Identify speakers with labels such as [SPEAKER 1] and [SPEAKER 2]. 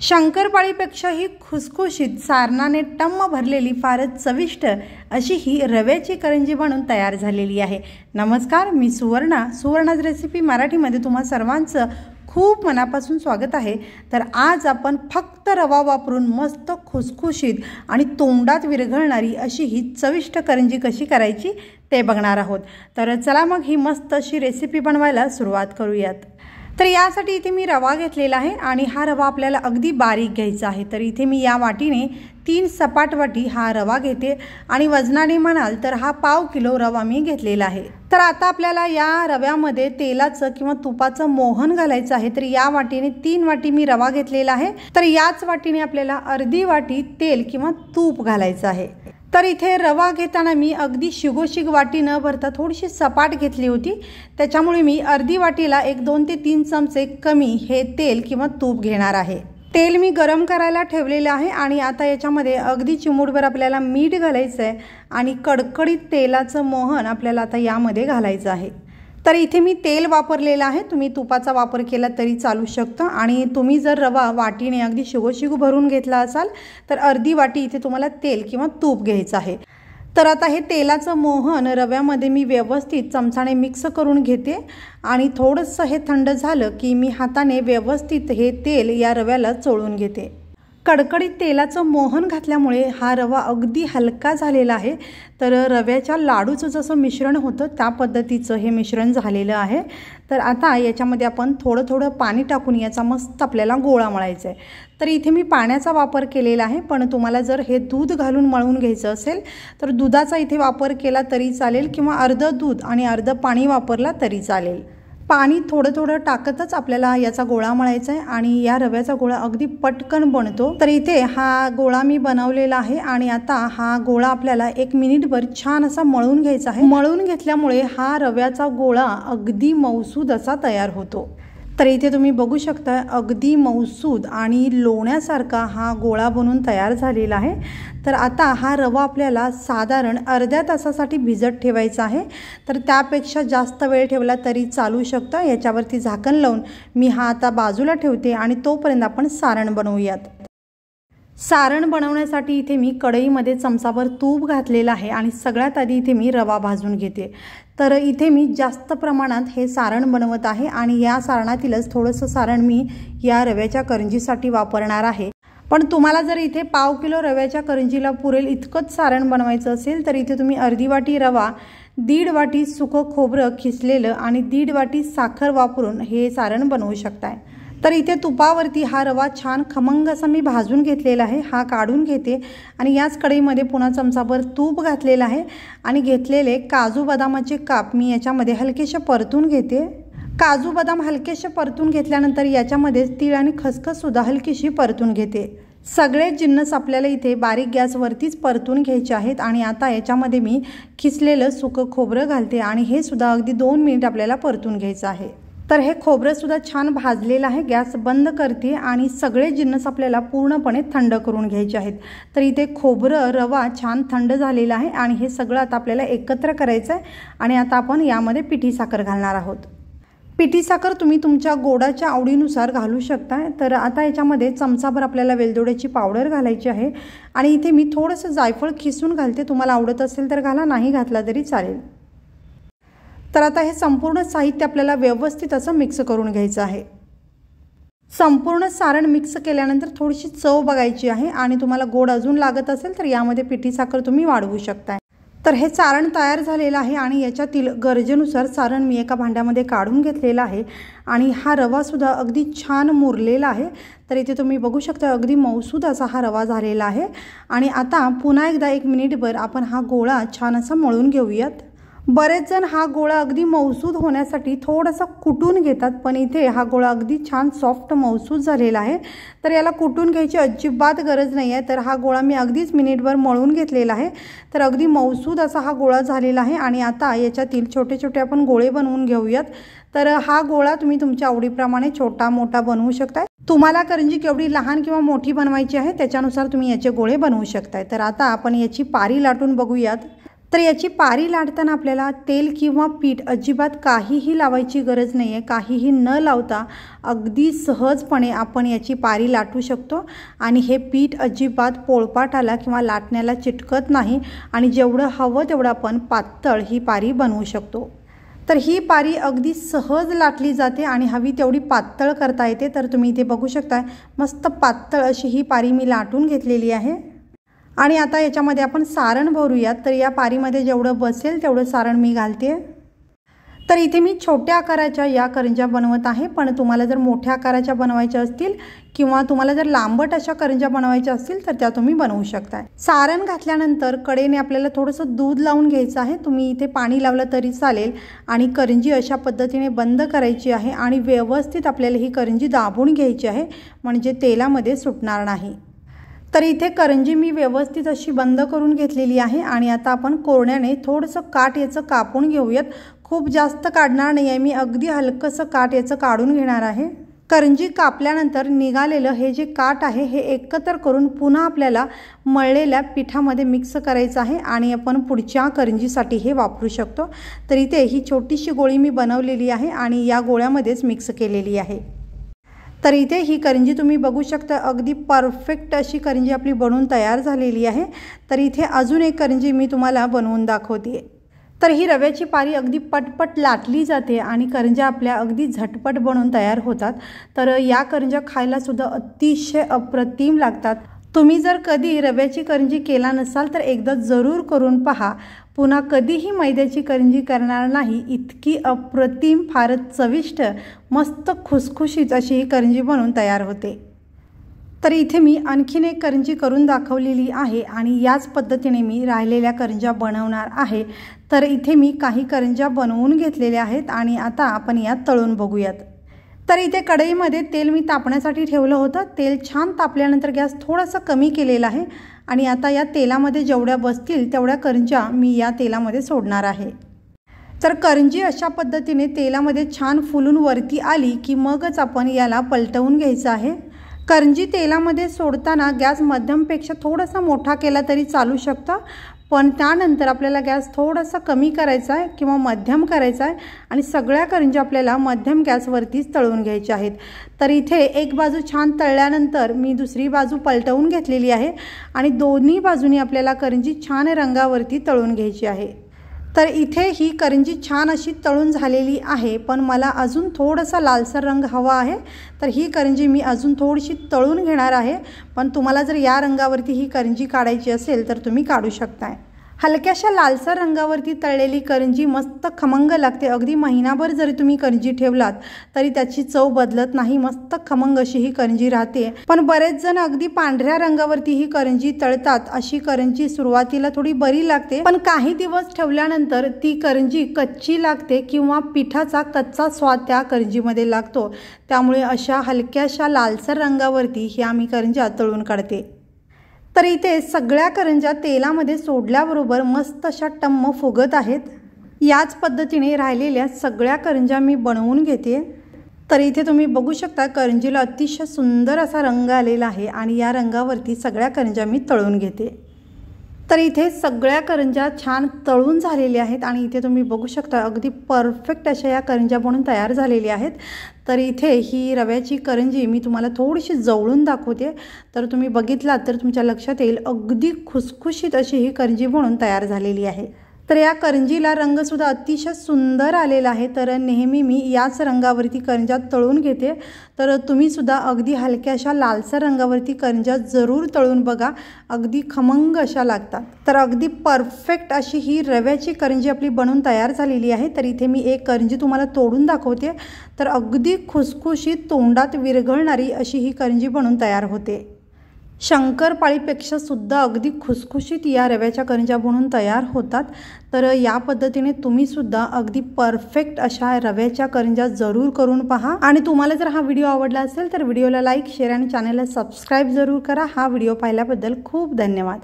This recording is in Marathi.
[SPEAKER 1] शंकरपाळीपेक्षाही खुसखुशीत सारणाने टम्म भरलेली फारच चविष्ट अशी ही रव्याची करंजी बनून तयार झालेली आहे। नमस्कार, मी सुवर्णाज रेसिपी मराठीमध्ये तुम्हा सर्वांचं खूप मनापासून स्वागत आहे। तर आज आपण फक्त रवा वापरून मस्त खुसखुशीत आणि तोंडात विरघळणारी अशी ही चविष्ट करंजी कशी करायची ते बघणार आहोत। तर चला मग ही मस्त अशी रेसिपी बनवायला सुरुवात करूयात। तर यासाठी इथे मी रवा घेतलेला आहे आणि हा रवा आपल्याला अगदी बारीक घ्यायचा आहे। तर इथे मी या वाटीने 3 सपाट वाटी हा रवा घेते आणि वजनाने म्हणाल तर हा पाव किलो रवा मी घेतलेला आहे। तर आता आपल्याला या रव्यामध्ये तेलाचं किंवा तुपाचं मोहन घालायचं आहे। तर या वाटीने 3 वाटी मी रवा घेतलेला आहे। तर याच वाटीने आपल्याला अर्धी वाटी तेल किंवा तूप घालायचं आहे। तर इथे रवा घेताना मी अगदी शिगोशिग वाटी न भरता थोडीशी सपाट घेतली होती, त्याच्यामुळे मी अर्धी वाटीला 1-2 ते 3 चमचे कमी हे तेल किंवा तूप घेणार आहे। तेल मी गरम करायला ठेवलेले आहे आणि आता याच्यामध्ये अगदी चिमूटभर आपल्याला मीठ घालायचं आहे आणि कडकडीत तेलाचं मोहन आपल्याला आता यामध्ये घालायचं आहे। तर इथे मी तेल वापरलेलं आहे, तुम्ही तुपाचा वापर केला तरी चालू शकतं आणि तुम्ही जर रवा वाटीने अगदी शिगोशिग भरून घेतला असाल तर अर्धी वाटी इथे तुम्हाला तेल किंवा तूप घ्यायचं आहे। तर आता हे तेलाचं मोहन रव्यामध्ये मी व्यवस्थित चमचाने मिक्स करून घेते आणि थोडंसं हे थंड झालं की मी हाताने व्यवस्थित हे तेल या रव्याला चोळून घेते। कडकडीत तेलाचं मोहन घातल्यामुळे हा रवा अगदी हलका झालेला आहे। तर रव्याच्या लाडूचं जसं मिश्रण होतं त्या पद्धतीचं हे मिश्रण झालेलं आहे। तर आता याच्यामध्ये आपण थोडं थोडं पाणी टाकून याचा मस्त आपल्याला गोळा मळायचा आहे। तर इथे मी पाण्याचा वापर केलेला आहे, पण तुम्हाला जर हे दूध घालून मळून घ्यायचं असेल तर दुधाचा इथे वापर केला तरी चालेल किंवा अर्धं दूध आणि अर्धं पाणी वापरला तरी चालेल। पाणी थोडं थोडं टाकतच आपल्याला याचा गोळा मळायचा आहे आणि या रव्याचा गोळा अगदी पटकन बनतो। तर इथे हा गोळा मी बनवलेला आहे आणि आता हा गोळा आपल्याला 1 मिनिटभर छान असा मळून घ्यायचा आहे। मळून घेतल्यामुळे हा रव्याचा गोळा अगदी मऊसूद असा तयार होतो। तर इथे तुम्ही बघू शकता अगदी मऊसूद आणि लोण्यासारखा हा गोळा बनून तयार झालेला आहे। तर आता हा रवा आपल्याला साधारण अर्ध्या तासासाठी भिजत ठेवायचा आहे। तर त्यापेक्षा जास्त वेळ ठेवला तरी चालू शकतं। याच्यावरती झाकण लावून मी हा आता बाजूला ठेवते आणि तोपर्यंत आपण सारण बनवूयात। सारण बनवण्यासाठी इथे मी कढईमध्ये चमचाभर तूप घातलेलं आहे आणि सगळ्यात आधी इथे मी रवा भाजून घेते। तर इथे मी जास्त प्रमाणात हे सारण बनवत आहे आणि या सारणातीलच थोडंसं सारण मी या रव्याच्या करंजीसाठी वापरणार आहे। पण तुम्हाला जर इथे पाव किलो रव्याच्या करंजीला पुरेल इतकंच सारण बनवायचं असेल तर इथे तुम्ही अर्धी वाटी रवा, 1.5 वाटी सुकं खोबरं खिसलेलं आणि 1.5 वाटी साखर वापरून हे सारण बनवू शकताय। तर इथे तुपावरती हा रवा छान खमंग असा मी भाजून घेतलेला आहे, हा काढून घेते आणि याच कढईमध्ये पुन्हा चमचाभर तूप घातलेलं आहे आणि घेतलेले काजू बदामाचे काप मी याच्यामध्ये हलकेसे परतून घेते। काजू बदाम हलकेसे परतून घेतल्यानंतर याच्यामध्ये तीळ आणि खसखस सुद्धा हलकीशी परतून घेते। सगळे जिन्नस आपल्याला इथे बारीक गॅसवरतीच परतून घ्यायचे आहेत आणि आता याच्यामध्ये मी खिसलेलं सुकं खोबरं घालते आणि हे सुद्धा अगदी 2 मिनिट आपल्याला परतून घ्यायचं आहे। तर हे खोबरं सुद्धा छान भाजलेलं आहे। गॅस बंद करते आणि सगळे जिन्नस आपल्याला पूर्णपणे थंड करून घ्यायचे आहेत। तर इथे खोबरं, रवा छान थंड झालेला आहे आणि हे सगळं आता आपल्याला एकत्र करायचं आहे आणि आता आपण यामध्ये पिठी साखर घालणार आहोत। पिठी साखर तुम्ही तुमच्या गोडाच्या आवडीनुसार घालू शकता। तर आता याच्यामध्ये चमचाभर आपल्याला वेलदोड्याची पावडर घालायची आहे आणि इथे मी थोडंसं जायफळ खिसून घालते, तुम्हाला आवडत असेल तर घाला, नाही घातला तरी चालेल। तर आता हे संपूर्ण साहित्य आपल्याला व्यवस्थित असं मिक्स करून घ्यायचं आहे। संपूर्ण सारण मिक्स केल्यानंतर थोडीशी चव बघायची आहे आणि तुम्हाला गोड अजून लागत असेल तर यामध्ये पिठी साखर तुम्ही वाढवू शकता। तर हे सारण तयार झालेलं आहे आणि याच्यातील गरजेनुसार सारण मी एका भांड्यामध्ये काढून घेतलेलं आहे आणि हा रवा सुद्धा अगदी छान मुरलेला आहे। तर इथे तुम्ही बघू शकता अगदी मऊसूद असा हा रवा झालेला आहे आणि आता पुन्हा एकदा 1 मिनिटभर आपण हा गोळा छान असा मळून घेऊयात। बरेच जण हा गोळा अगदी मऊसूद होण्यासाठी थोडासा कुटून घेतात, पण इथे हा गोळा अगदी छान सॉफ्ट मऊसूद झालेला आहे। तर याला कुटून घ्यायची अजिबात गरज नाही आहे। तर हा गोळा मी अगदीच मिनिटभर मळून घेतलेला आहे। तर अगदी मऊसूद असा हा गोळा झालेला आहे आणि आता याच्यातील छोटे छोटे आपण गोळे बनवून घेऊयात। तर हा गोळा तुम्ही तुमच्या आवडीप्रमाणे छोटा मोठा बनवू शकता। तुम्हाला करंजी केवढी लहान किंवा मोठी बनवायची आहे त्याच्यानुसार तुम्ही याचे गोळे बनवू शकताय। तर आता आपण याची पारी लाटून बघूयात। तर याची पारी लाटताना आपल्याला तेल किंवा पीठ अजिबात काहीही लावायची गरज नाही आहे। काहीही न लावता अगदी सहजपणे आपण याची पारी लाटू शकतो आणि हे पीठ अजिबात पोळपाटाला किंवा लाटण्याला चिटकत नाही आणि जेवढं हवं तेवढं आपण पातळ ही पारी बनवू शकतो। तर ही पारी अगदी सहज लाटली जाते आणि हवी तेवढी पातळ करता येते। तर तुम्ही इथे बघू शकता मस्त पातळ अशी ही पारी मी लाटून घेतलेली आहे आणि आता याच्यामध्ये आपण सारण भरूयात। तर या पारीमध्ये जेवढं बसेल तेवढं सारण मी घालते। तर इथे मी छोट्या आकाराच्या या करंज्या बनवत आहे, पण तुम्हाला जर मोठ्या आकाराच्या बनवायच्या असतील किंवा तुम्हाला जर लांबट अशा करंज्या बनवायच्या असतील तर त्या तुम्ही बनवू शकता। सारण घातल्यानंतर कडेने आपल्याला थोडंसं दूध लावून घ्यायचं आहे। तुम्ही इथे पाणी लावलं तरी चालेल आणि करंजी अशा पद्धतीने बंद करायची आहे आणि व्यवस्थित आपल्याला ही करंजी दाबून घ्यायची आहे, म्हणजे तेलामध्ये सुटणार नाही। तर इथे करंजी मी व्यवस्थित अशी बंद करून घेतलेली आहे आणि आता आपण कोरण्याने थोडंसं काठ याचं कापून घेऊयात। खूप जास्त काढणार नाही आहे मी, अगदी हलकंसं काठ याचं काढून घेणार आहे। करंजी कापल्यानंतर निघालेलं हे जे काठ आहे हे एकत्र करून पुन्हा आपल्याला मळलेल्या पिठामध्ये मिक्स करायचं आहे आणि आपण पुढच्या करंजीसाठी हे वापरू शकतो। तर इथे ही छोटीशी गोळी मी बनवलेली आहे आणि या गोळ्यामध्येच मिक्स केलेली आहे। तर इथे ही करंजी तुम्ही बघू शकता अगदी परफेक्ट अशी करंजी आपली बनवून तयार झालेली आहे। तर इथे अजून एक करंजी मी तुम्हाला बनवून दाखवते। तर ही रव्याची पारी अगदी पटपट लाटली जाते आणि करंज्या आपल्या अगदी झटपट बनवून तयार होतात। तर या करंज्या खायला सुद्धा अतिशय अप्रतिम लागतात। तुम्ही जर कधी रव्याची करंजी केला नसाल तर एकदा जरूर करून पहा, पुन्हा कधीही मैद्याची करंजी करणार नाही। इतकी अप्रतिम, फारच चविष्ट, मस्त खुसखुशीत अशी ही करंजी बनवून तयार होते। तर इथे मी आणखीन एक करंजी करून दाखवलेली आहे आणि याच पद्धतीने मी राहिलेल्या करंज्या बनवणार आहे। तर इथे मी काही करंज्या बनवून घेतलेल्या आहेत आणि आता आपण या तळून बघूयात। तर इथे कढईमध्ये तेल मी तापण्यासाठी ठेवलं होतं। तेल छान तापल्यानंतर गॅस थोडासा कमी केलेला आहे आणि आता या तेलामध्ये जेवढ्या बसतील तेवढ्या करंज्या मी या तेलामध्ये सोडणार आहे। तर करंजी अशा पद्धतीने तेलामध्ये छान फुलून वरती आली की मगच आपण याला पलटवून घ्यायचं आहे। करंजी तेलामध्ये सोडताना गॅस मध्यमपेक्षा थोडासा मोठा केला तरी चालू शकतं, पण त्यानंतर आपल्याला गॅस थोडासा कमी करायचा आहे किंवा मध्यम करायचा आहे आणि सगळ्या करंज्या आपल्याला मध्यम गॅसवरतीच तळून घ्यायच्या आहेत। तर इथे एक बाजू छान तळल्यानंतर मी दुसरी बाजू पलटवून घेतलेली आहे आणि दोन्ही बाजूनी आपल्याला करंजी छान रंगावरती तळून घ्यायची आहे। तर इथे ही करंजी छान अशी तळून झालेली आहे, पण मला अजून थोडासा लालसर रंग हवा आहे। तर ही करंजी मी अजून थोडीशी तळून घेणार आहे, पण तुम्हाला जर या रंगावरती ही करंजी काढायची असेल तर तुम्ही काढू शकताय। हलक्याशा लालसर रंगावरती तळलेली करंजी मस्त खमंग लागते। अगदी महिनाभर जरी तुम्ही करंजी ठेवलात तरी त्याची चव बदलत नाही, मस्त खमंग अशी ही करंजी राहते। पण बरेच जण अगदी पांढऱ्या रंगावरती ही करंजी तळतात। अशी करंजी सुरुवातीला थोडी बरी लागते, पण काही दिवस ठेवल्यानंतर ती करंजी कच्ची लागते किंवा पिठाचा कच्चा स्वाद त्या करंजीमध्ये लागतो। त्यामुळे अशा हलक्याशा लालसर रंगावरती ही आम्ही करंज्या तळून काढते। तर इथे सगळ्या करंज्या तेलामध्ये सोडल्याबरोबर मस्त अशा टम्म फुगत आहेत। याच पद्धतीने राहिलेल्या सगळ्या करंज्या मी बनवून घेते। तर इथे तुम्ही बघू शकता करंजीला अतिशय सुंदर असा रंग आलेला आहे आणि या रंगावरती सगळ्या करंज्या मी तळून घेते। तर इथे सगळ्या करंज्या छान तळून झालेल्या आहेत आणि इथे तुम्ही बघू शकता अगदी परफेक्ट अशा या करंज्या बनून तयार झालेल्या आहेत। तर इथे ही रव्याची करंजी मी तुम्हाला थोडीशी जवळून दाखवते, तर तुम्ही बघितलात तर तुमच्या लक्षात येईल अगदी खुसखुशीत अशी ही करंजी बनून तयार झालेली आहे। तर या करंजीला रंगसुद्धा अतिशय सुंदर आलेला आहे। तर नेहमी मी याच रंगावरती करंज्या तळून घेते। तर तुम्हीसुद्धा अगदी हलक्याशा लालसर रंगावरती करंज्या जरूर तळून बघा, अगदी खमंग अशा लागतात। तर अगदी परफेक्ट अशी ही रव्याची करंजी आपली बनवून तयार झालेली आहे। तर इथे मी एक करंजी तुम्हाला तोडून दाखवते। तर अगदी खुसखुशीत तोंडात विरघळणारी अशी ही करंजी बनवून तयार होते। शंकरपाळीपेक्षा सुद्धा अगदी खुसखुशीत या रव्याच्या करंज्या बनवून तयार होतात। तर या पद्धतीने तुम्ही सुद्धा अगदी परफेक्ट अशा रव्याच्या करंज्या जरूर करून पहा आणि तुम्हाला जर हा व्हिडिओ आवडला असेल तर व्हिडिओला लाईक, शेअर आणि चॅनलला सबस्क्राईब जरूर करा। हा व्हिडिओ पाहिल्याबद्दल खूप धन्यवाद।